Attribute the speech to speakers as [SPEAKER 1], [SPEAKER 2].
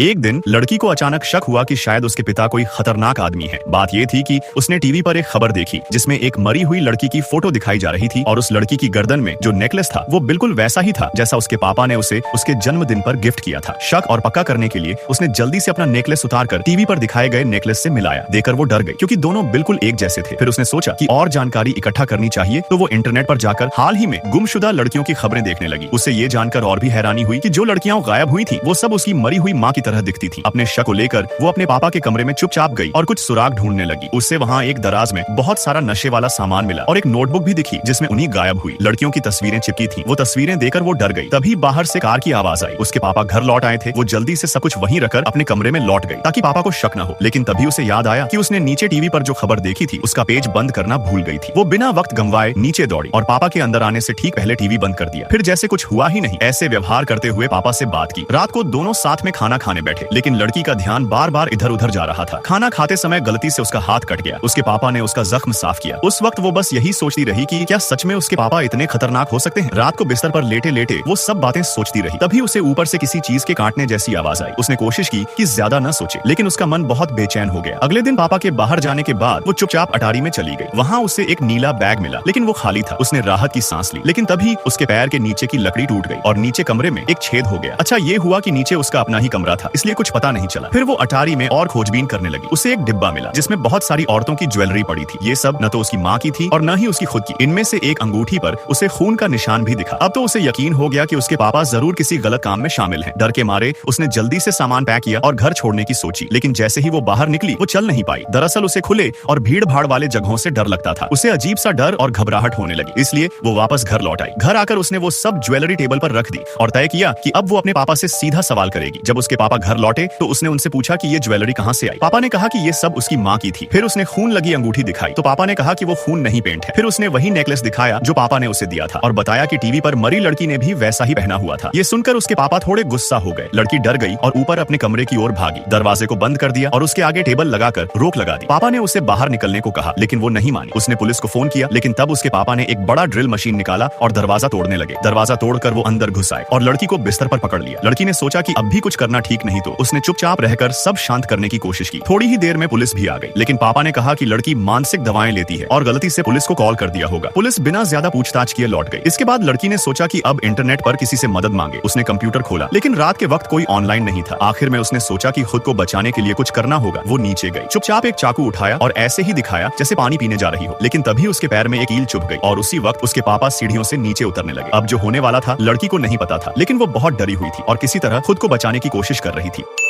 [SPEAKER 1] एक दिन लड़की को अचानक शक हुआ कि शायद उसके पिता कोई खतरनाक आदमी है। बात ये थी कि उसने टीवी पर एक खबर देखी जिसमें एक मरी हुई लड़की की फोटो दिखाई जा रही थी और उस लड़की की गर्दन में जो नेकलेस था वो बिल्कुल वैसा ही था जैसा उसके पापा ने उसे उसके जन्मदिन पर गिफ्ट किया था। शक और पक्का करने के लिए उसने जल्दी से अपना नेकलेस उतारकर टीवी पर दिखाए गए नेकलेस से मिलाया। देखकर वो डर गई क्योंकि दोनों बिल्कुल एक जैसे थे। फिर उसने सोचा कि और जानकारी इकट्ठा करनी चाहिए, तो वो इंटरनेट पर जाकर हाल ही में गुमशुदा लड़कियों की खबरें देखने लगी। उसे ये जानकर और भी हैरानी हुई कि जो लड़कियां गायब हुई थी वो सब उसकी मरी हुई माँ की तरह दिखती थी। अपने शक को लेकर वो अपने पापा के कमरे में चुपचाप गई और कुछ सुराग ढूंढने लगी। उससे वहाँ एक दराज में बहुत सारा नशे वाला सामान मिला और एक नोटबुक भी दिखी जिसमें उन्हीं गायब हुई लड़कियों की तस्वीरें चिपकी थी। वो तस्वीरें देखकर वो डर गई। तभी बाहर से कार की आवाज आई। उसके पापा घर लौट आए थे। वो जल्दी से सब कुछ वहीं रखकर अपने कमरे में लौट गई ताकि पापा को शक न हो। लेकिन तभी उसे याद आया कि उसने नीचे टीवी पर जो खबर देखी थी उसका पेज बंद करना भूल गई थी। वो बिना वक्त गंवाए नीचे दौड़ी और पापा के अंदर आने से ठीक पहले टीवी बंद कर दिया। फिर जैसे कुछ हुआ ही नहीं ऐसे व्यवहार करते हुए पापा से बात की। रात को दोनों साथ में खाना खाने बैठे, लेकिन लड़की का ध्यान बार बार इधर उधर जा रहा था। खाना खाते समय गलती से उसका हाथ कट गया। उसके पापा ने उसका जख्म साफ किया। उस वक्त वो बस यही सोचती रही कि क्या सच में उसके पापा इतने खतरनाक हो सकते हैं। रात को बिस्तर पर लेटे लेटे वो सब बातें सोचती रही। तभी उसे ऊपर से किसी चीज के काटने जैसी आवाज आई। उसने कोशिश की कि ज्यादा न सोचे, लेकिन उसका मन बहुत बेचैन हो गया। अगले दिन पापा के बाहर जाने के बाद वो चुपचाप अटारी में चली गई। वहाँ उसे एक नीला बैग मिला, लेकिन वो खाली था। उसने राहत की सांस ली, लेकिन तभी उसके पैर के नीचे की लकड़ी टूट गई और नीचे कमरे में एक छेद हो गया। अच्छा ये हुआ कि नीचे उसका अपना ही कमरा था, इसलिए कुछ पता नहीं चला। फिर वो अटारी में और खोजबीन करने लगी। उसे एक डिब्बा मिला जिसमें बहुत सारी औरतों की ज्वेलरी पड़ी थी। ये सब न तो उसकी माँ की थी और न ही उसकी खुद की। इनमें से एक अंगूठी पर उसे खून का निशान भी दिखा। अब तो उसे यकीन हो गया कि उसके पापा जरूर किसी गलत काम में शामिल हैं। डर के मारे उसने जल्दी से सामान पैक किया और घर छोड़ने की सोची, लेकिन जैसे ही वो बाहर निकली वो चल नहीं पाई। दरअसल उसे खुले और भीड़ भाड़ वाले जगहों से डर लगता था। उसे अजीब सा डर और घबराहट होने लगी, इसलिए वो वापस घर लौट आई। घर आकर उसने वो सब ज्वेलरी टेबल पर रख दी और तय किया कि अब वो अपने पापा से सीधा सवाल करेगी। जब उसके पापा घर लौटे तो उसने उनसे पूछा कि ये ज्वेलरी कहाँ से आई। पापा ने कहा कि ये सब उसकी माँ की थी। फिर उसने खून लगी अंगूठी दिखाई तो पापा ने कहा कि वो खून नहीं पेंट है। फिर उसने वही नेकलेस दिखाया जो पापा ने उसे दिया था और बताया कि टीवी पर मरी लड़की ने भी वैसा ही पहना हुआ था। ये सुनकर उसके पापा थोड़े गुस्सा हो गए। लड़की डर गई और ऊपर अपने कमरे की ओर भागी। दरवाजे को बंद कर दिया और उसके आगे टेबल लगाकर रोक लगा दी। पापा ने उसे बाहर निकलने को कहा, लेकिन वो नहीं मानी। उसने पुलिस को फोन किया, लेकिन तब उसके पापा ने एक बड़ा ड्रिल मशीन निकाला और दरवाजा तोड़ने लगे। दरवाजा तोड़कर वो अंदर घुस आए और लड़की को बिस्तर पर पकड़ लिया। लड़की ने सोचा कि अब भी कुछ करना ठीक नहीं, तो उसने चुपचाप रहकर सब शांत करने की कोशिश की। थोड़ी ही देर में पुलिस भी आ गई, लेकिन पापा ने कहा कि लड़की मानसिक दवाएं लेती है और गलती से पुलिस को कॉल कर दिया होगा। पुलिस बिना ज्यादा पूछताछ किए लौट गई। इसके बाद लड़की ने सोचा कि अब इंटरनेट पर किसी से मदद मांगे। उसने कंप्यूटर खोला, लेकिन रात के वक्त कोई ऑनलाइन नहीं था। आखिर में उसने सोचा कि खुद को बचाने के लिए कुछ करना होगा। वो नीचे गई, चुपचाप एक चाकू उठाया और ऐसे ही दिखाया जैसे पानी पीने जा रही हो, लेकिन तभी उसके पैर में एक ईल चुभ गई और उसी वक्त उसके पापा सीढ़ियों से नीचे उतरने लगे। अब जो होने वाला था लड़की को नहीं पता था, लेकिन वो बहुत डरी हुई थी और किसी तरह खुद को बचाने की कोशिश कर रही थी।